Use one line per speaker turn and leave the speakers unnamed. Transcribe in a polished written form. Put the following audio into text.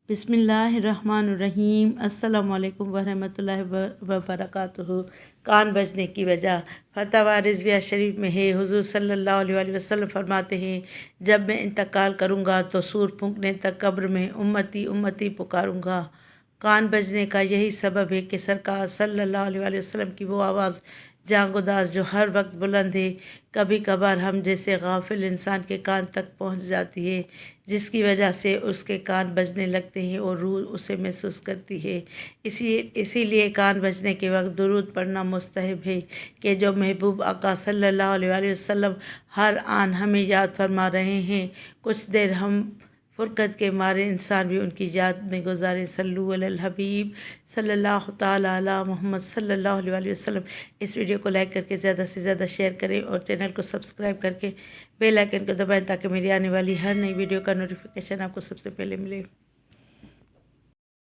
बिस्मिल्लाहिर्रहमानिर्रहीम। अस्सलामु अलैकुम वरहमतुल्लाहि वबरकातुहू। कान बजने की वजह फतवा रिज़विया शरीफ में है, हुज़ूर सल्लल्लाहु अलैहि वसल्लम फरमाते हैं, जब मैं इंतकाल करूँगा तो सूर फूंकने तक कब्र में उम्मती उम्मती पुकारूँगा। कान बजने का यही सबब है कि सरकार सल्लल्लाहु अलैहि वसल्लम की वो आवाज़ जांगोदास जो हर वक्त बुलंद है, कभी कभार हम जैसे गाफिल इंसान के कान तक पहुंच जाती है, जिसकी वजह से उसके कान बजने लगते हैं और रूह उसे महसूस करती है। इसीलिए कान बजने के वक्त दुरूद पढ़ना मुस्तहब है कि जो महबूब आका सल्लल्लाहु अलैहि वसल्लम हर आन हमें याद फरमा रहे हैं, कुछ देर हम फुरकत के मारे इंसान भी उनकी याद में गुजारें। सल्लु अलल हबीब सल्लल्लाहु ताला अला मोहम्मद सल्लल्लाहु अलैहि वसल्लम। इस वीडियो को लाइक करके ज़्यादा से ज़्यादा शेयर करें और चैनल को सब्सक्राइब करके बेल आइकन को दबाएं ताकि मेरी आने वाली हर नई वीडियो का नोटिफिकेशन आपको सबसे पहले मिले।